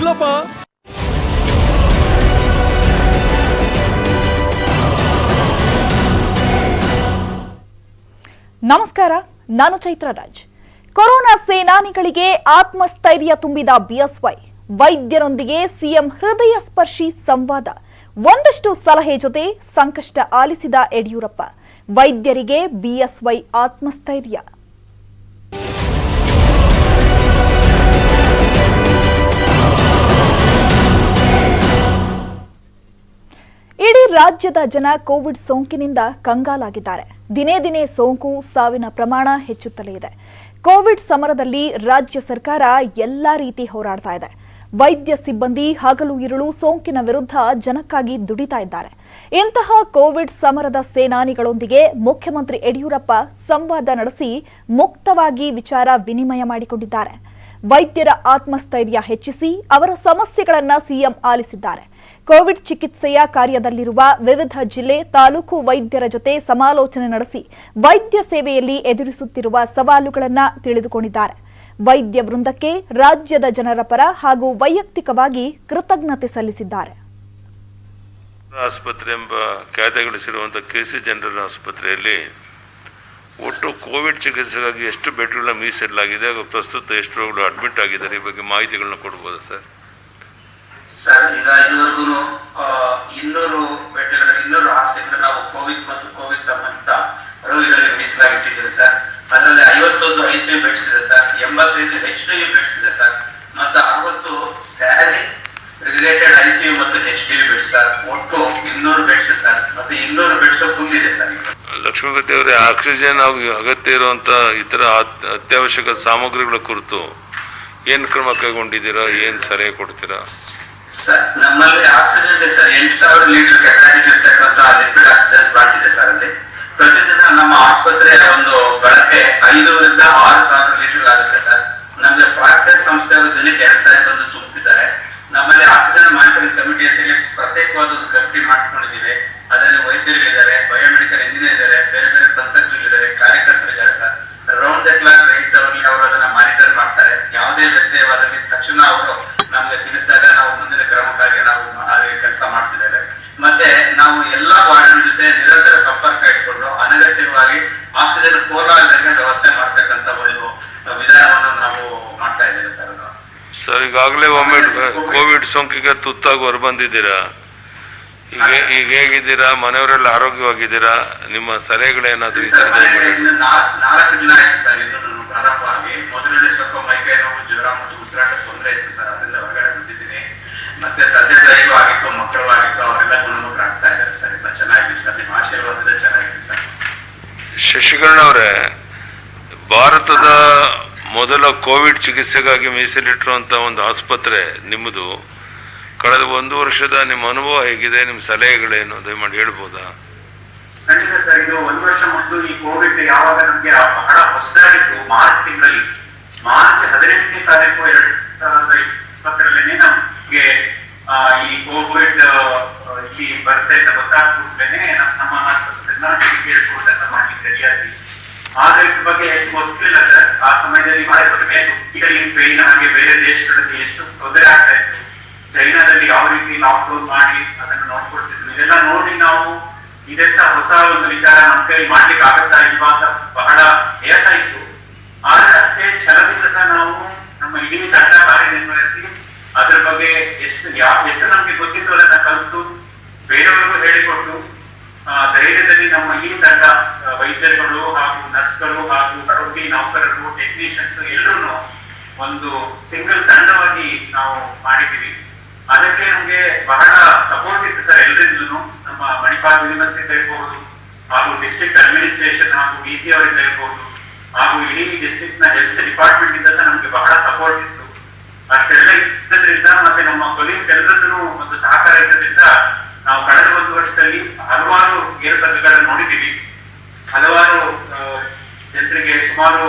ಇಲ್ಲಪ್ಪ. ನಮಸ್ಕಾರ, ನಾನು ಚೈತ್ರ ರಾಜ್. ಕೊರೋನಾ ಸೇನಾನಿಗಳಿಗೆ ಆತ್ಮಸ್ಥೈರ್ಯ ತುಂಬಿದ ಬಿಎಸ್ವೈ, ವೈದ್ಯರೊಂದಿಗೆ ಸಿಎಂ ಹೃದಯ ಸ್ಪರ್ಶಿ ಸಂವಾದ, ಒಂದಷ್ಟು ಸಲಹೆ ಜೊತೆ ಸಂಕಷ್ಟ ಆಲಿಸಿದ ಯಡಿಯೂರಪ್ಪ. ವೈದ್ಯರಿಗೆ ಬಿಎಸ್ವೈ ಆತ್ಮಸ್ಥೈರ್ಯ. ಇಡೀ ರಾಜ್ಯದ ಜನ ಕೋವಿಡ್ ಸೋಂಕಿನಿಂದ ಕಂಗಾಲಾಗಿದ್ದಾರೆ. ದಿನೇ ದಿನೇ ಸೋಂಕು ಸಾವಿನ ಪ್ರಮಾಣ ಹೆಚ್ಚುತ್ತಲೇ ಇದೆ. ಕೋವಿಡ್ ಸಮರದಲ್ಲಿ ರಾಜ್ಯ ಸರ್ಕಾರ ಎಲ್ಲಾ ರೀತಿ ಹೋರಾಡ್ತಾ ಇದೆ. ವೈದ್ಯ ಸಿಬ್ಬಂದಿ ಹಗಲು ಇರುಳು ಸೋಂಕಿನ ವಿರುದ್ಧ ಜನಕ್ಕಾಗಿ ದುಡಿತಾ ಇದ್ದಾರೆ. ಇಂತಹ ಕೋವಿಡ್ ಸಮರದ ಸೇನಾನಿಗಳೊಂದಿಗೆ ಮುಖ್ಯಮಂತ್ರಿ ಯಡಿಯೂರಪ್ಪ ಸಂವಾದ ನಡೆಸಿ ಮುಕ್ತವಾಗಿ ವಿಚಾರ ವಿನಿಮಯ ಮಾಡಿಕೊಂಡಿದ್ದಾರೆ. ವೈದ್ಯರ ಆತ್ಮಸ್ಥೈರ್ಯ ಹೆಚ್ಚಿಸಿ ಅವರ ಸಮಸ್ಯೆಗಳನ್ನು ಸಿಎಂ ಆಲಿಸಿದ್ದಾರೆ. ಕೋವಿಡ್ ಚಿಕಿತ್ಸೆಯ ಕಾರ್ಯದಲ್ಲಿರುವ ವಿವಿಧ ಜಿಲ್ಲೆ ತಾಲೂಕು ವೈದ್ಯರ ಜೊತೆ ಸಮಾಲೋಚನೆ ನಡೆಸಿ ವೈದ್ಯ ಸೇವೆಯಲ್ಲಿ ಎದುರಿಸುತ್ತಿರುವ ಸವಾಲುಗಳನ್ನು ತಿಳಿದುಕೊಂಡಿದ್ದಾರೆ. ವೈದ್ಯ ವೃಂದಕ್ಕೆ ರಾಜ್ಯದ ಜನರ ಪರ ಹಾಗೂ ವೈಯಕ್ತಿಕವಾಗಿ ಕೃತಜ್ಞತೆ ಸಲ್ಲಿಸಿದ್ದಾರೆ. ಆಸ್ಪತ್ರೆ ಎಂಬ ಖ್ಯಾತಿಗಳಿಸಿರುವಂತಹ ಕೆಸಿ ಜನರಲ್ ಆಸ್ಪತ್ರೆಯಲ್ಲಿ ಒಟ್ಟು ಕೋವಿಡ್ ಚಿಕಿತ್ಸೆಗಾಗಿ ಎಷ್ಟು ಬೆಡ್ಗಳನ್ನ ಮೀಸಲಿಡಲಾಗಿದೆ, ಪ್ರಸ್ತುತ ಎಷ್ಟು ರೋಗಿಗಳು ಅಡ್ಮಿಟ್ ಆಗಿದ್ದಾರೆ, ಈ ಬಗ್ಗೆ ಮಾಹಿತಿಗಳನ್ನ ಕೊಡ್ಬೋದಾ ಸರ್? ಸರ್, ಈಗ ಇದುವರೆಗೂ 200 ಬೆಡ್ಗಳ 200 ಹಾಸಿಗೆಗಳು ನಾವು ಕೋವಿಡ್ ಮತ್ತು ಕೋವಿಡ್ ಸಂಬಂಧಿತ ರೋಗಿಗಳಿಗೆ ಮೀಸಲಾಗಿಟ್ಟಿದ್ದೇವೆ ಸರ್. ಅದರಲ್ಲಿ 51 ಐಸಿಯು ಬೆಡ್ಸ್ ಇದೆ ಸರ್, 85 HDU ಬೆಡ್ಸ್ ಇದೆ ಸರ್, ಮತ್ತು 60 ಸ್ಯಾರಿ ರಿಲೇಟೆಡ್ ಐಸಿಯು ಮತ್ತು HDU ಬೆಡ್ಸ್ ಸರ್. ಒಟ್ಟು 200 ಬೆಡ್ಸ್ ಸರ್, ಮತ್ತೆ 200 ಬೆಡ್ಸ್ ಫುಲ್ ಇದೆ ಸರ್. ಲಕ್ಷ್ಮೀಪತಿ ಅವರೇ, ಆಕ್ಸಿಜನ್ ಅಗತ್ಯ ಇರುವಂತ ಇತರ ಅತ್ಯವಶ್ಯಕ ಸಾಮಗ್ರಿಗಳ ಕುರಿತು ಏನ್ ಕ್ರಮ ಕೈಗೊಂಡಿದ್ದೀರಾ, ಏನ್ ಸಲಹೆ ಕೊಡ್ತೀರಾ? ಸರ್, ನಮ್ಮಲ್ಲಿ ಆಕ್ಸಿಜನ್ ಇದೆ ಸರ್. 8000 ಲೀಟರ್ ಕೆಪಾಸಿಟಿ ಇರ್ತಕ್ಕಂಥ ಲಿಕ್ವಿಡ್ ಆಕ್ಸಿಜನ್ ಪ್ಲಾಂಟ್ ಇದೆ ಸರ್. ಅಲ್ಲಿ ಪ್ರತಿದಿನ ನಮ್ಮ ಆಸ್ಪತ್ರೆಯ ಒಂದು ಬಳಕೆ 5 ರಿಂದ 6000 ಲೀಟರ್ ಆಗುತ್ತೆ ಸರ್. ನಮಗೆ ಪ್ರಾಕ್ಸೈಸ್ ಸಂಸ್ಥೆಯವರು ದಿನಕ್ಕೆ 2000 ಬಂದು ತುಂಬುತ್ತಿದ್ದಾರೆ. ನಮ್ಮಲ್ಲಿ ಆಕ್ಸಿಜನ್ ಮಾನಿಟರಿಂಗ್ ಕಮಿಟಿ ಅಂತ ಹೇಳಿ ಪ್ರತ್ಯೇಕವಾದ ಒಂದು ಕಮಿಟಿ ಮಾಡ್ಕೊಂಡಿದ್ದೀವಿ. ಅದರಲ್ಲಿ ವೈದ್ಯರಿದ್ದಾರೆ, ಬಯೋಮೆಡಿಕಲ್ ಇಂಜಿನಿಯರ್ ಇದ್ದಾರೆ, ಬೇರೆ ಬೇರೆ ತಂತ್ರಜ್ಞರಿದ್ದಾರೆ, ಕಾರ್ಯಕರ್ತರಿದ್ದಾರೆ sir. Round the clock 8 hourly ಅವರು ಅದನ್ನ ಮಾನಿಟರ್ ಮಾಡ್ತಾರೆ. ಯಾವುದೇ ವ್ಯತ್ಯಯವಾದಲ್ಲಿ ತಕ್ಷಣ ಅವರು ನಮಗೆ ತಿಳಿಸಿದಾಗ ನಾವು ಮುಂದಿನ ಕ್ರಮಕ್ಕಾಗಿ ನಾವು ಅದೇ ಕೆಲಸ ಮಾಡ್ತಿದ್ದೇವೆ. ಮತ್ತೆ ನಾವು ಎಲ್ಲಾ ವಾರ್ಡ್ಗಳ ಜೊತೆ ನಿರಂತರ ಸಂಪರ್ಕ ಇಟ್ಕೊಂಡು ಅನಗತ್ಯವಾಗಿ ಆಕ್ಸಿಜನ್ ಪೂರ್ಣವಾಗಿ ವ್ಯವಸ್ಥೆ ಮಾಡ್ತಕ್ಕಂಥ ಒಂದು ವಿಧಾನವನ್ನು ನಾವು ಮಾಡ್ತಾ ಇದ್ದೇವೆ ಸರ್. ಸರ್, ಈಗಾಗಲೇ ಒಮ್ಮೆ ಕೋವಿಡ್ ಸೋಂಕಿಗೆ ತುತ್ತಾಗಿ ಹೊರಬಂದಿದ್ದೀರಾ. ಈಗ ಹೇಗಿದ್ದೀರಾ? ಮನೆಯವರೆಲ್ಲ ಆರೋಗ್ಯವಾಗಿದ್ದೀರಾ? ನಿಮ್ಮ ಸಲಹೆಗಳೇನಾದ್ರೂ? 4 ದಿನ ಆಯ್ತು ಸರ್ ಇನ್ನು ಪ್ರಾರಂಭ ಆಗಿ. ಮೊದಲನೇ ಸ್ವಲ್ಪ ಮೈಕೈ ನೋವು, ಜ್ವರ ಮತ್ತು ಉಸಿರಾಟ ತೊಂದರೆ ಇತ್ತು ಸರ್. ಅದರಿಂದ ಹೊರಗಡೆ ಬಂದಿದ್ದೀನಿ. ಮತ್ತೆ ತಂದೆ ತಾಯಿಗೂ ಆಗಿತ್ತು, ಮಕ್ಕಳು ಆಗಿತ್ತು, ಅವರೆಲ್ಲ ಗುಣಮುಖರಾಗ್ತಾ ಇದ್ದಾರೆ ಸರ್. ಎಲ್ಲ ಚೆನ್ನಾಗಿದೆ ಸರ್. ನಿಮ್ಮ ಆಶೀರ್ವಾದದಿಂದ ಚೆನ್ನಾಗಿದೆ ಸರ್. ಶಶಿಕರಣ ಅವರೇ, ಭಾರತದ ಮೊದಲ ಕೋವಿಡ್ ಚಿಕಿತ್ಸೆಗಾಗಿ ಮೀಸಲಿಟ್ಟಿರುವಂತ ಒಂದು ಆಸ್ಪತ್ರೆ ನಿಮ್ಮದು. ಕಳೆದ 1 ವರ್ಷದ ನಿಮ್ಮ ಅನುಭವ ಹೇಗಿದೆ? ನಿಮ್ಮ ಸಲಹೆಗಳೇನು ದಯಮಾಡಿ ಹೇಳ್ಬೋದಾ? ಖಂಡಿತ ಸರ್. ಇದು 1 ವರ್ಷ ಮೊದಲು ಈ ಕೋವಿಡ್ ಯಾವಾಗ ನಮಗೆ ಬಹಳ ಹೊಸದಾಗಿತ್ತು, ಮಾರ್ಚ್ ತಿಂಗಳಲ್ಲಿ, ಮಾರ್ಚ್ 18ನೇ ತಾರೀಕು 2020 ನಮಗೆ ಈ ಕೋವಿಡ್ ಈ ಬರ್ತಾ ಇದ್ದ ಗೊತ್ತಾಗ್ಬಿಟ್ಲೇನೆ ನಮ್ಮ ಆಸ್ಪತ್ರೆಯಿಂದ ಕೇಳ್ಕೊಳ್ತಾ ಮಾಡ್ಲಿಕ್ಕೆ ರೆಡಿಯಾಗಿ. ಆದ್ರೆ ಇದ್ರ ಬಗ್ಗೆ ಹೆಚ್ಚು ಗೊತ್ತಿಲ್ಲ ಸರ್. ಆ ಸಮಯದಲ್ಲಿ ಇಟಲಿ, ಸ್ಪೇನ್ ಹಾಗೆ ಬೇರೆ ದೇಶಗಳಲ್ಲಿ ಎಷ್ಟು ತೊಂದರೆ ಆಗ್ತಾ ಇತ್ತು, ಚೈನಾದಲ್ಲಿ ಯಾವ ರೀತಿ ಲಾಕ್ಡೌನ್ ಮಾಡಿ ಅದನ್ನು ನೋಡ್ಕೊಳ್ತಿದ್ರು, ಇದೆಲ್ಲ ನೋಡಿ ನಾವು ಇದೆಂತ ಹೊಸ ಒಂದು ವಿಚಾರ ನಮ್ಮ ಕೈ ಮಾಡ್ಲಿಕ್ಕೆ ಆಗತ್ತಾ ಇಲ್ವಾ ಅಂತ ಬಹಳ ಬೇಸ ಇತ್ತು. ಆದ್ರೆ ಅಷ್ಟೇ ಛಲದಿಂದ ಸಹ ನಾವು ನಮ್ಮ ಇಡೀ ತಂಡ ಕಾರ್ಯನಿರ್ವಹಿಸಿ ಅದ್ರ ಬಗ್ಗೆ ಎಷ್ಟು ನಮ್ಗೆ ಗೊತ್ತಿತ್ತು ಅದನ್ನ ಕಲಿತು ಬೇರೆಯವ್ರಿಗೂ ಹೇಳಿಕೊಟ್ಟು ಧೈರ್ಯದಲ್ಲಿ ನಮ್ಮ ಈ ತಂಡ ವೈದ್ಯರುಗಳು ಹಾಗೂ ನರ್ಸ್ಗಳು ಹಾಗೂ ಆರೋಗ್ಯ ನೌಕರರು, ಟೆಕ್ನಿಷಿಯನ್ಸ್ ಎಲ್ಲರೂ ಒಂದು ಸಿಂಗಲ್ ತಂಡವಾಗಿ ನಾವು ಮಾಡಿದ್ದೀವಿ. ಅದಕ್ಕೆ ನಮ್ಗೆ ಬಹಳ ಸಪೋರ್ಟ್ ಇತ್ತು ಸರ್ ಎಲ್ಲರಿಂದಲೂ. ನಮ್ಮ ಮಣಿಪಾಲ್ ಯೂನಿವರ್ಸಿಟಿ ಇರಬಹುದು, ಹಾಗೂ ಡಿಸ್ಟ್ರಿಕ್ಟ್ ಅಡ್ಮಿನಿಸ್ಟ್ರೇಷನ್ ಹಾಗೂ DC ಅವರಿಂದ ಇರಬಹುದು, ಹಾಗೂ ಇಡೀ ಡಿಸ್ಟ್ರಿಕ್ಟ್ ನ ಹೆಲ್ತ್ ಡಿಪಾರ್ಟ್ಮೆಂಟ್ ಇಂದ ಸಹ ನಮ್ಗೆ ಬಹಳ ಸಪೋರ್ಟ್ ಇತ್ತು. ಅಷ್ಟೆಲ್ಲ ಇದ್ದದ್ರಿಂದ ಮತ್ತೆ ನಮ್ಮ ಕೊಲೀಗ್ಸ್ ಎಲ್ಲರದ್ದು ಒಂದು ಸಹಕಾರ ಇರೋದ್ರಿಂದ ನಾವು ಕಳೆದ 1 ವರ್ಷದಲ್ಲಿ ಹಲವಾರು ಏರುಪೇರುಗಳನ್ನು ನೋಡಿದ್ದೀವಿ. ಹಲವಾರು ಜನರಿಗೆ ಸುಮಾರು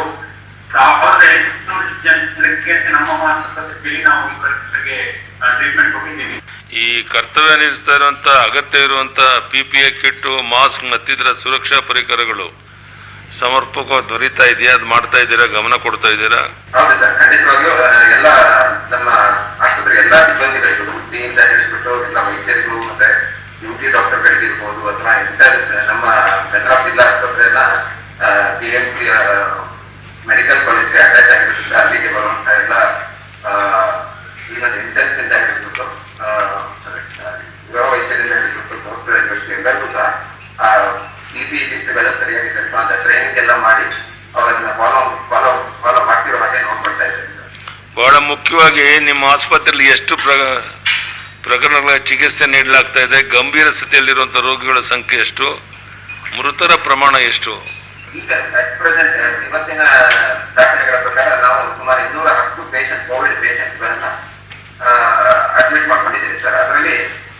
1800 ಜನರಿಗೆ ನಮ್ಮ ಆಸ್ಪತ್ರೆಯಲ್ಲಿ ನಾವು ಇವರಿಗೆ ಟ್ರೀಟ್ಮೆಂಟ್ ಕೊಟ್ಟಿದ್ದೀವಿ. ಈ ಕರ್ತವ್ಯ ನಿರ್ವಹಿಸ್ತಾ ಇರುವಂತ ಅಗತ್ಯ ಇರುವಂತ PPE ಕಿಟ್ಟು, ಮಾಸ್ಕ್ ಮತ್ತಿತರ ಸುರಕ್ಷಾ ಪರಿಕರಗಳು ಸಮರ್ಪಕವಾಗಿ ದೊರೀತಾ ಇದೆಯಾ? ಅದು ಮಾಡ್ತಾ ಇದ್ದೀರಾ, ಗಮನ ಕೊಡ್ತಾ ಇದ್ದೀರಾ? ಹೌದು ಸರ್, ಖಂಡಿತವಾಗಿಯೂ ಎಲ್ಲ ನಮ್ಮ ಆಸ್ಪತ್ರೆ ಎಲ್ಲ ಸಿಬ್ಬಂದಿಗಳಿಗೂ ವೃತ್ತಿಯಿಂದ ಹಿಡಿಸ್ಬಿಟ್ಟು ಎಲ್ಲ ವೈದ್ಯರಿಗೂ ಮತ್ತೆ ಡ್ಯೂಟಿ ಡಾಕ್ಟರ್ಗಳಿಗಿರ್ಬೋದು ಅಥವಾ ನಮ್ಮ ಬೆಳಗಾವಿ ಜಿಲ್ಲಾ ಆಸ್ಪತ್ರೆಯನ್ನ KMC ಮೆಡಿಕಲ್ ಕಾಲೇಜ್ಗೆ ಅಟ್ಯಾಚ್ ಆಗಿರೋದ್ರಿಂದ ಅಲ್ಲಿಗೆ ಬರುವಂತ ಎಲ್ಲ ಇನ್ನೊಂದು ಇಂಟೆನ್ಸಿಂದ ಹಿಡಿದ್ಬಿಟ್ಟು ಗೃಹ ವೈದ್ಯರಿಂದ ಹಿಡಿದ್ಬಿಟ್ಟು ಎಲ್ಲರಿಗೂ ಸಹ ವ್ಯವಸ್ಥೆಗಳ ಸರಿಯಾಗಿ ಅಂತ ಟ್ರೈನಿಂಗ್ ಎಲ್ಲ ಮಾಡಿ ಅವರನ್ನ ಫಾಲೋ ಮಾಡ್ತಿರೋ ಹಾಗೆ ನೋಡ್ಕೊಳ್ತಾ ಇದ್ದಾರೆ. ಬಹಳ ಮುಖ್ಯವಾಗಿ ನಿಮ್ಮ ಆಸ್ಪತ್ರೆಯಲ್ಲಿ ಎಷ್ಟು ಪ್ರಕರಣಗಳ ಚಿಕಿತ್ಸೆ ನೀಡಲಾಗ್ತಾ ಇದೆ? ಗಂಭೀರ ಸ್ಥಿತಿಯಲ್ಲಿರುವಂಥ ರೋಗಿಗಳ ಸಂಖ್ಯೆ ಎಷ್ಟು? ಮೃತರ ಪ್ರಮಾಣ ಎಷ್ಟು? ಈಗ ಅಟ್ ಪ್ರೆಸೆಂಟ್ ಇವತ್ತಿನ ದಾಖಲೆಗಳ ಪ್ರಕಾರ ನಾವು ಸುಮಾರು 210 ಕೋವಿಡ್ ಪೇಷಂಟ್ಗಳನ್ನ ಅಡ್ಮಿಟ್ ಮಾಡ್ಕೊಂಡಿದ್ದೀವಿ ಸರ್. ಅದರಲ್ಲಿ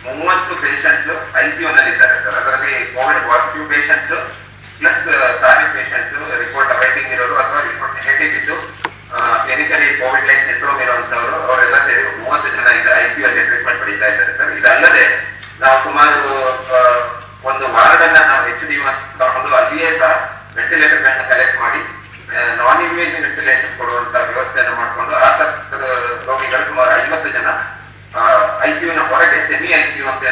30 ಪೇಷಂಟ್ಸ್ ICU ನಲ್ಲಿದ್ದಾರೆ ಸರ್. ಅದರಲ್ಲಿ ಕೋವಿಡ್ ಪಾಸಿಟಿವ್ ಪೇಷಂಟ್ಸ್ ಪ್ಲಸ್ ಸಾರಿ ಪೇಷಂಟ್ಸ್ ರಿಪೋರ್ಟ್ ಅವೈಟಿಂಗ್ ಇರೋರು ಅಥವಾ ರಿಪೋರ್ಟ್ ನೆಗೆಟಿವ್ ಇದ್ದು ಕ್ಲಿನಿಕಲಿ ಕೋವಿಡ್ ಲೈನ್ ಸಿಂಡ್ರೋಮ್ ಇರುವಂತವರು ಅವರೆಲ್ಲ ಸೇರಿ 30 ಜನ ಈಗ ICU ಅಲ್ಲಿ ಟ್ರೀಟ್ಮೆಂಟ್ ಪಡಿತಾ ಇದ್ದಾರೆ ಸರ್. ಇದಲ್ಲದೆ ನಾವು ಸುಮಾರು ಒಂದು ವಾರ್ಡನ್ನ ನಾವು HDU ತಗೊಂಡು ಅಲ್ಲಿಯೇ ಸಹ ವೆಂಟಿಲೇಟರ್ ಗಳನ್ನ ಕಲೆಕ್ಟ್ ಮಾಡಿ ನಾನ್ ಇನ್ವೇಸಿವ್ ವೆಂಟಿಲೇಷನ್ ಕೊಡುವಂತ ವ್ಯವಸ್ಥೆಯನ್ನು ಮಾಡಿಕೊಂಡು ಆ ರೋಗಿಗಳು ಸುಮಾರು 50 ಜನ ICU ನ ಹೊರಗೆ ಸೆಮಿ ICU ಅಂತ